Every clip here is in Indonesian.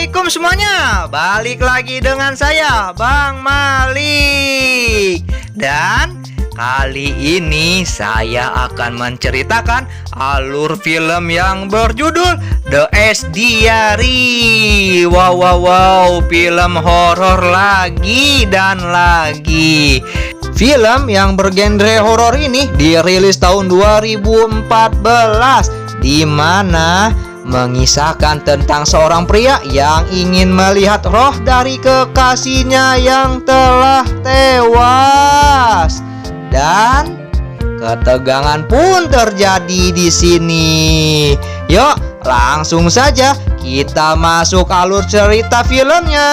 Assalamualaikum semuanya. Balik lagi dengan saya, Bang Malik. Dan kali ini saya akan menceritakan alur film yang berjudul The S Diary. Wow, film horor lagi dan lagi. Film yang bergenre horor ini dirilis tahun 2014, di mana mengisahkan tentang seorang pria yang ingin melihat roh dari kekasihnya yang telah tewas. Dan ketegangan pun terjadi di sini. Yuk, langsung saja kita masuk alur cerita filmnya.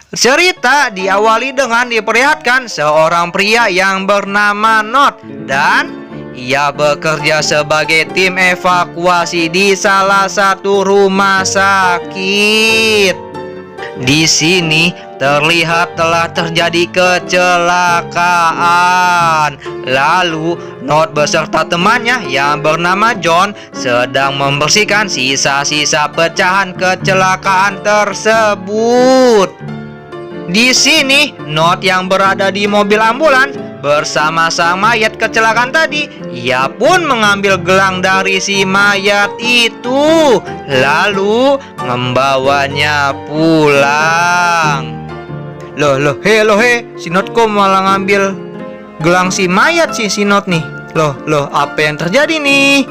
Cerita diawali dengan diperlihatkan seorang pria yang bernama Not, dan ia bekerja sebagai tim evakuasi di salah satu rumah sakit. Di sini terlihat telah terjadi kecelakaan. Lalu Not beserta temannya yang bernama John sedang membersihkan sisa-sisa pecahan kecelakaan tersebut. Di sini, Not yang berada di mobil ambulans bersama sang mayat kecelakaan tadi. Ia pun mengambil gelang dari si mayat itu, lalu membawanya pulang. Loh, si Not kok malah ngambil gelang si mayat si Not nih? Loh, apa yang terjadi nih?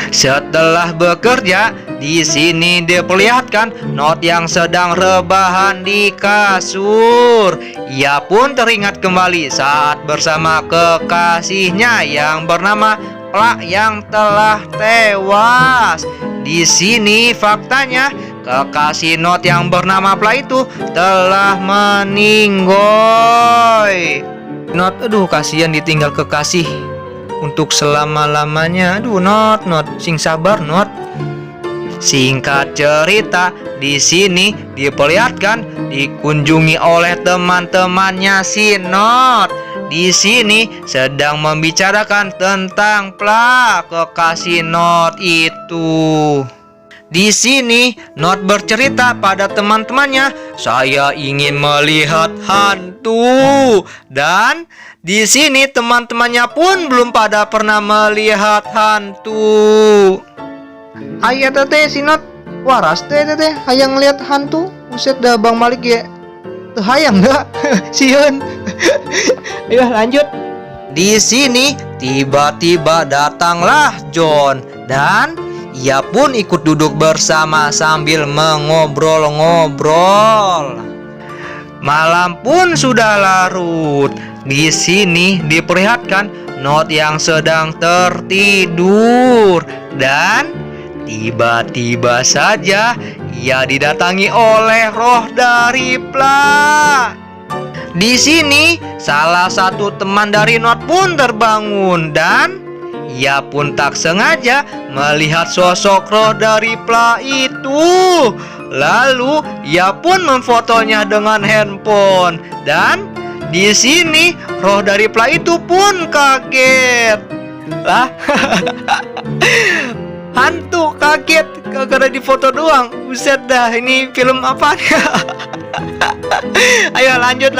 Setelah bekerja, di sini diperlihatkan Not yang sedang rebahan di kasur. Ia pun teringat kembali saat bersama kekasihnya yang bernama Plak yang telah tewas. Di sini faktanya kekasih Not yang bernama Plak itu telah meninggoy. Not, kasihan ditinggal kekasih untuk selama-lamanya. Not, sing sabar, Not. Singkat cerita, di sini diperlihatkan dikunjungi oleh teman-temannya si Not. Di sini sedang membicarakan tentang Plak, kekasih Not itu. Di sini Not bercerita pada teman-temannya, saya ingin melihat hantu. Dan di sini teman-temannya pun belum pada pernah melihat hantu. Ayah teteh si Not waras teteh hayang lihat hantu. Buset dah Bang Malik ya. Tuh hayang dah. Sieun. Ayo lanjut. Di sini tiba-tiba datanglah John, dan ia pun ikut duduk bersama sambil mengobrol-ngobrol. Malam pun sudah larut. Di sini diperlihatkan Not yang sedang tertidur, dan tiba-tiba saja ia didatangi oleh roh dari Plak. Di sini salah satu teman dari Not pun terbangun, dan ia pun tak sengaja melihat sosok roh dari Plak itu. Lalu ia pun memfotonya dengan handphone, dan di sini roh dari Plak itu pun kaget. Lah, hantu kaget gara-gara difoto doang. Buset dah, ini film apa? Ayo lanjut.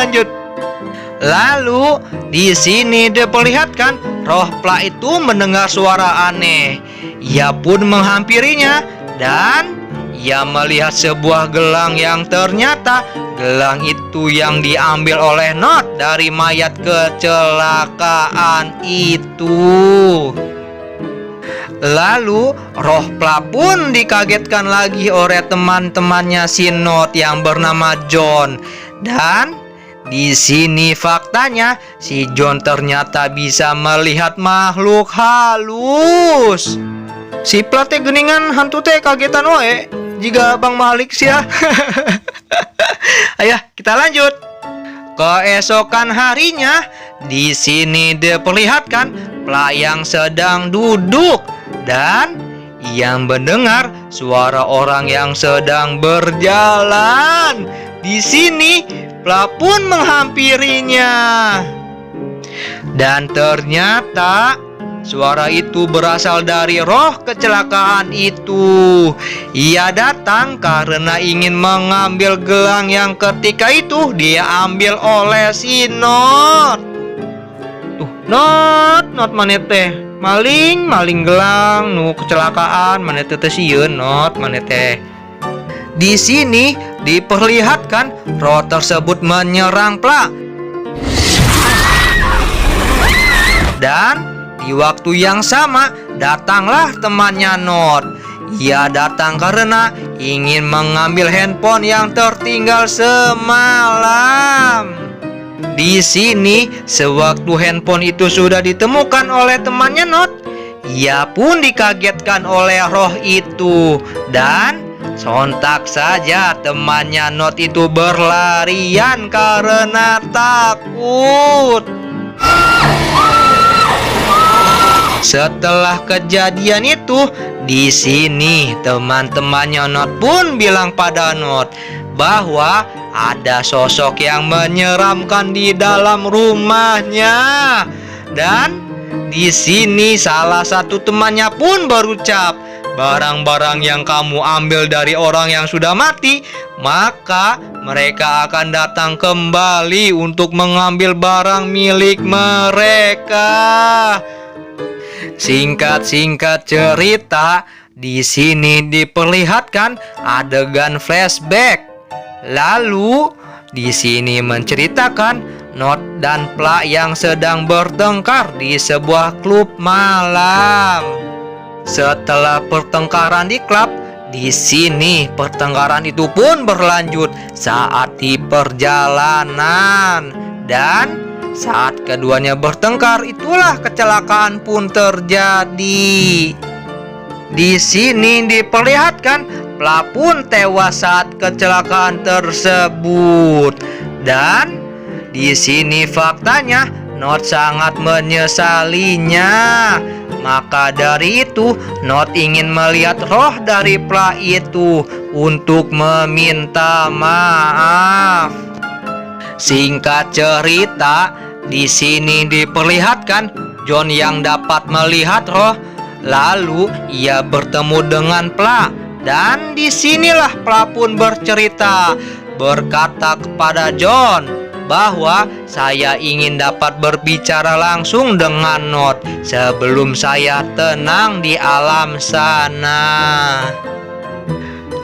Lalu di sini diperlihatkan roh Plak itu mendengar suara aneh. Ia pun menghampirinya, dan ia melihat sebuah gelang yang ternyata gelang itu yang diambil oleh Not dari mayat kecelakaan itu. Lalu roh Plak pun dikagetkan lagi oleh teman-temannya si Not yang bernama John. Dan di sini faktanya si John ternyata bisa melihat makhluk halus. Si Plak teh geningan hantu teh kagetan wae. Jika Bang Malik sih ya. Ayo kita lanjut. Keesokan harinya, di sini diperlihatkan Plak yang sedang duduk, dan ia mendengar suara orang yang sedang berjalan. di sini Pla pun menghampirinya. Dan ternyata suara itu berasal dari roh kecelakaan itu. Ia datang karena ingin mengambil gelang yang ketika itu dia ambil oleh si Not. Tuh, Not manete maling gelang nu kecelakaan manete teh sieun Not manete. Di sini diperlihatkan roh tersebut menyerang Pla. Dan di waktu yang sama datanglah temannya Not. Ia datang karena ingin mengambil handphone yang tertinggal semalam. Di sini sewaktu handphone itu sudah ditemukan oleh temannya Not, ia pun dikagetkan oleh roh itu. Dan sontak saja temannya Not itu berlarian karena takut. Setelah kejadian itu, di sini teman-temannya Not pun bilang pada Not bahwa ada sosok yang menyeramkan di dalam rumahnya. Dan di sini salah satu temannya pun berucap, barang-barang yang kamu ambil dari orang yang sudah mati, maka mereka akan datang kembali untuk mengambil barang milik mereka. Singkat cerita, di sini diperlihatkan adegan flashback. Lalu di sini menceritakan Not dan Pla yang sedang bertengkar di sebuah klub malam. Setelah pertengkaran di klub, di sini pertengkaran itu pun berlanjut saat di perjalanan. Dan saat keduanya bertengkar, itulah kecelakaan pun terjadi. Di sini diperlihatkan Pla pun tewas saat kecelakaan tersebut. Dan di sini faktanya Not sangat menyesalinya. Maka dari itu Not ingin melihat roh dari Pla itu untuk meminta maaf. Singkat cerita, di sini diperlihatkan John yang dapat melihat roh. Lalu ia bertemu dengan Pla. Dan disinilah Pla pun bercerita, berkata kepada John bahwa saya ingin dapat berbicara langsung dengan Not sebelum saya tenang di alam sana.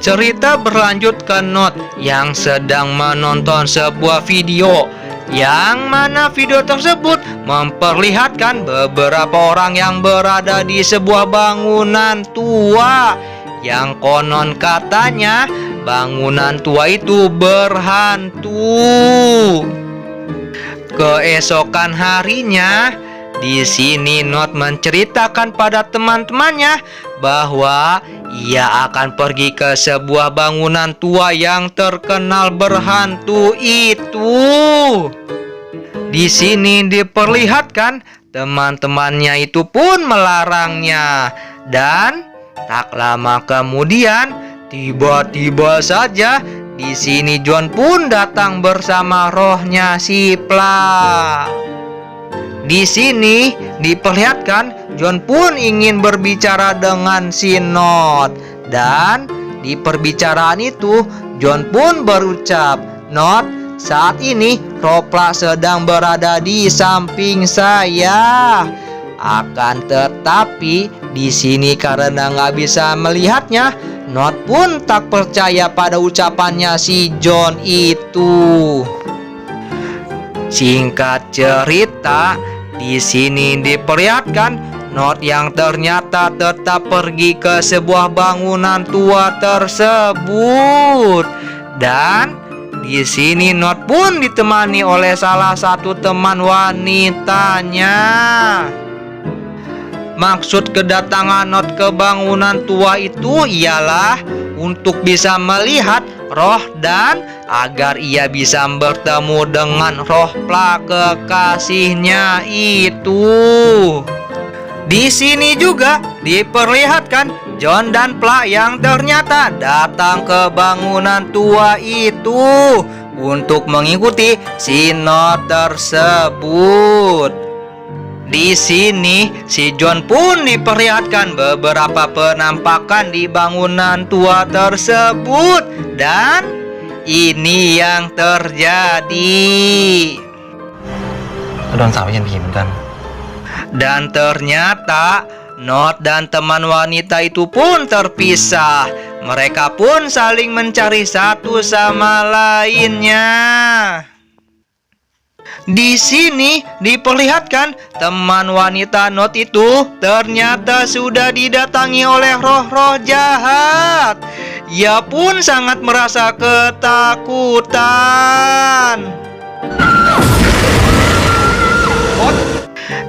Cerita berlanjut ke Not yang sedang menonton sebuah video, yang mana video tersebut memperlihatkan beberapa orang yang berada di sebuah bangunan tua, yang konon katanya bangunan tua itu berhantu. Keesokan harinya, di sini Not menceritakan pada teman-temannya bahwa ia akan pergi ke sebuah bangunan tua yang terkenal berhantu itu. Di sini diperlihatkan teman-temannya itu pun melarangnya. Dan tak lama kemudian, tiba-tiba saja di sini John pun datang bersama rohnya si Pla. Di sini diperlihatkan John pun ingin berbicara dengan si Not. Dan di perbicaraan itu John pun berucap, Not, saat ini roh Pla sedang berada di samping saya. Akan tetapi di sini karena nggak bisa melihatnya, Not pun tak percaya pada ucapannya si John itu. Singkat cerita, di sini diperlihatkan Not yang ternyata tetap pergi ke sebuah bangunan tua tersebut. Dan di sini Not pun ditemani oleh salah satu teman wanitanya. Maksud kedatangan Not ke bangunan tua itu ialah untuk bisa melihat roh dan agar ia bisa bertemu dengan roh Pla kekasihnya itu. Di sini juga diperlihatkan John dan Pla yang ternyata datang ke bangunan tua itu untuk mengikuti si Not tersebut. Di sini si John pun diperlihatkan beberapa penampakan di bangunan tua tersebut, dan ini yang terjadi. โดนสาวเย็นผีเหมือนกัน Dan ternyata Not dan teman wanita itu pun terpisah. Mereka pun saling mencari satu sama lainnya. Di sini diperlihatkan teman wanita Not itu ternyata sudah didatangi oleh roh-roh jahat. Ia pun sangat merasa ketakutan.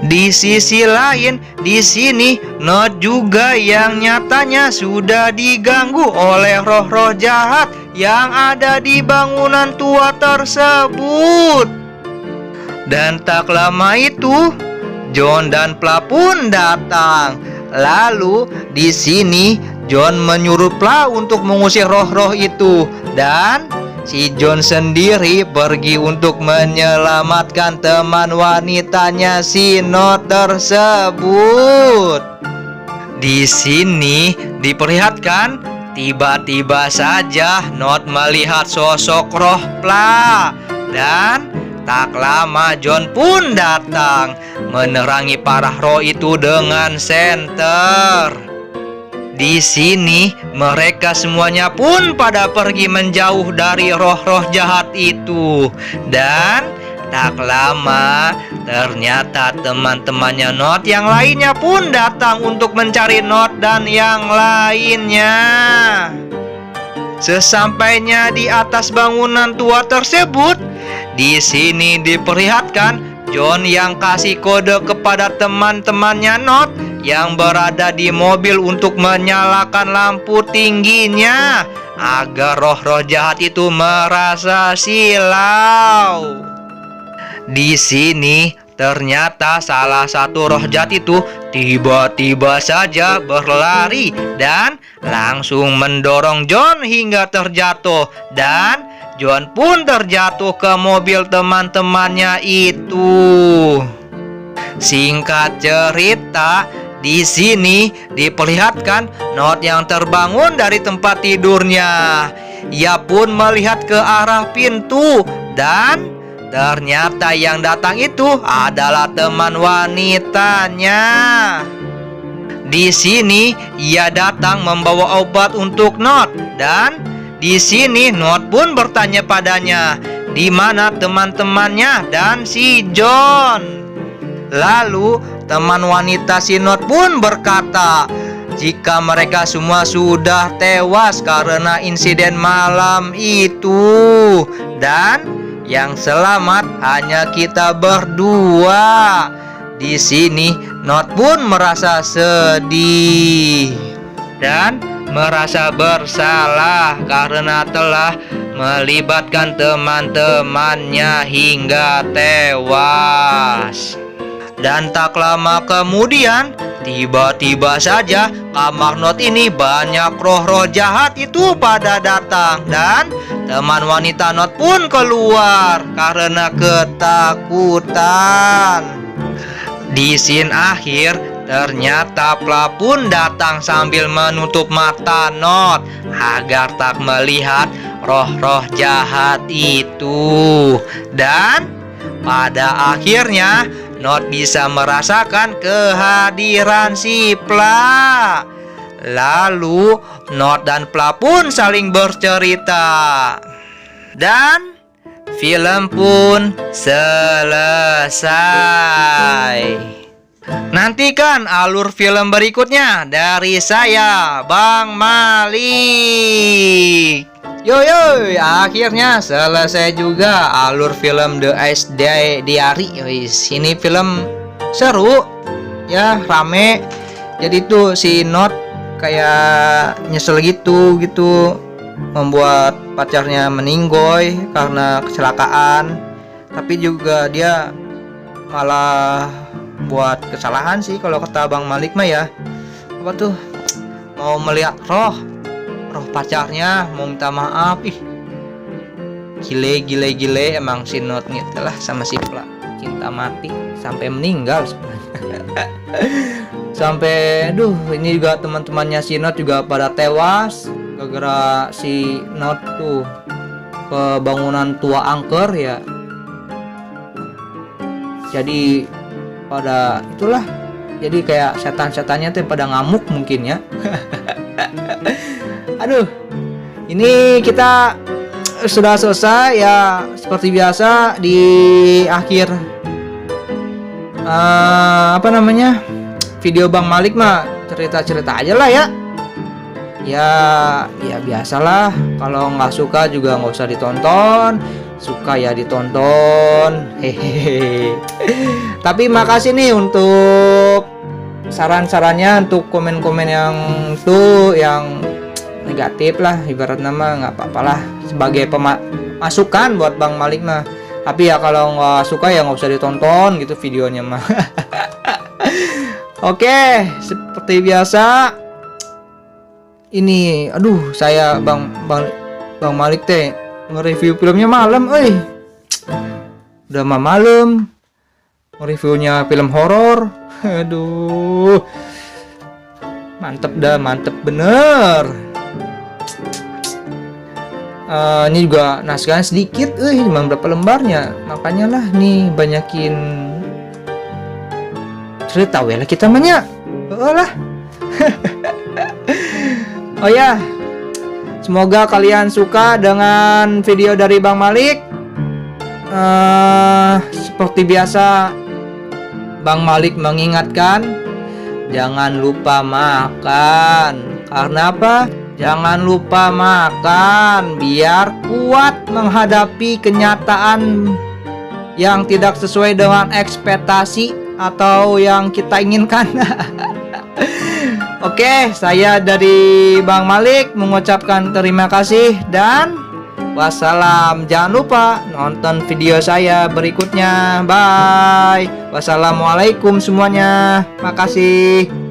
Di sisi lain, di sini Not juga yang nyatanya sudah diganggu oleh roh-roh jahat yang ada di bangunan tua tersebut. Dan tak lama itu, John dan Pla pun datang. Lalu di sini John menyuruh Pla untuk mengusir roh-roh itu, dan si John sendiri pergi untuk menyelamatkan teman wanitanya si Not tersebut. Di sini diperlihatkan tiba-tiba saja Not melihat sosok roh Pla, dan tak lama John pun datang menerangi para roh itu dengan senter. Di sini mereka semuanya pun pada pergi menjauh dari roh-roh jahat itu. Dan tak lama ternyata teman-temannya Not yang lainnya pun datang untuk mencari Not dan yang lainnya. Sesampainya di atas bangunan tua tersebut, di sini diperlihatkan John yang kasih kode kepada teman-temannya Not yang berada di mobil untuk menyalakan lampu tingginya agar roh-roh jahat itu merasa silau. Di sini ternyata salah satu roh jahat itu tiba-tiba saja berlari dan langsung mendorong John hingga terjatuh, dan John pun terjatuh ke mobil teman-temannya itu. Singkat cerita, di sini diperlihatkan Not yang terbangun dari tempat tidurnya. Ia pun melihat ke arah pintu, dan ternyata yang datang itu adalah teman wanitanya. Di sini ia datang membawa obat untuk Not, dan di sini Not pun bertanya padanya, di mana teman-temannya dan si John. Lalu teman wanita si Not pun berkata, jika mereka semua sudah tewas karena insiden malam itu, dan yang selamat hanya kita berdua. Di sini Not pun merasa sedih dan merasa bersalah karena telah melibatkan teman-temannya hingga tewas. Dan tak lama kemudian, tiba-tiba saja kamar Not ini banyak roh-roh jahat itu pada datang, dan teman wanita Not pun keluar karena ketakutan. Di scene akhir, ternyata Pla pun datang sambil menutup mata Not agar tak melihat roh-roh jahat itu. Dan pada akhirnya Not bisa merasakan kehadiran si Pla. Lalu Not dan Pla pun saling bercerita, dan film pun selesai. Nantikan alur film berikutnya dari saya, Bang Malik. Yo, akhirnya selesai juga alur film The Ice Diary. Ini film seru, ya, rame. Jadi tuh si Not kayak nyesel gitu, membuat pacarnya meninggoy karena kecelakaan. Tapi juga dia malah buat kesalahan sih kalau kata Bang Malik mah ya. Apa tuh? mau melihat roh pacarnya, mau minta maaf. Ih, gile emang si Not nih telah sama si Pla cinta mati sampai meninggal sebenarnya. Sampai ini juga teman-temannya si Not juga pada tewas gara-gara si Not tuh ke bangunan tua angker ya. Jadi pada itulah, jadi kayak setan-setannya tuh pada ngamuk mungkin ya. Aduh, ini kita sudah selesai ya, seperti biasa di akhir video Bang Malik mah cerita-cerita aja lah ya. Ya biasalah, kalau nggak suka juga nggak usah ditonton, suka ya ditonton. Hehehe. Tapi makasih nih untuk saran-sarannya, untuk komen-komen yang yang negatif lah, ibarat nama nggak apa-apa lah, sebagai masukan buat Bang Malik mah. Tapi ya kalau nggak suka ya nggak usah ditonton gitu videonya mah. Oke, seperti biasa ini, aduh saya Bang Malik teh nge-review filmnya malam, udah malam nge-reviewnya film horor. Aduh, mantep bener. Ini juga naskahnya sedikit, cuma berapa lembarnya, makanya lah nih banyakin cerita lah kita banyak lah. Oh ya, semoga kalian suka dengan video dari Bang Malik. Seperti biasa Bang Malik mengingatkan, jangan lupa makan. Karena apa? Jangan lupa makan biar kuat menghadapi kenyataan yang tidak sesuai dengan ekspektasi atau yang kita inginkan. Oke, saya dari Bang Malik mengucapkan terima kasih dan wassalam. Jangan lupa nonton video saya berikutnya. Bye. Wassalamualaikum semuanya. Makasih.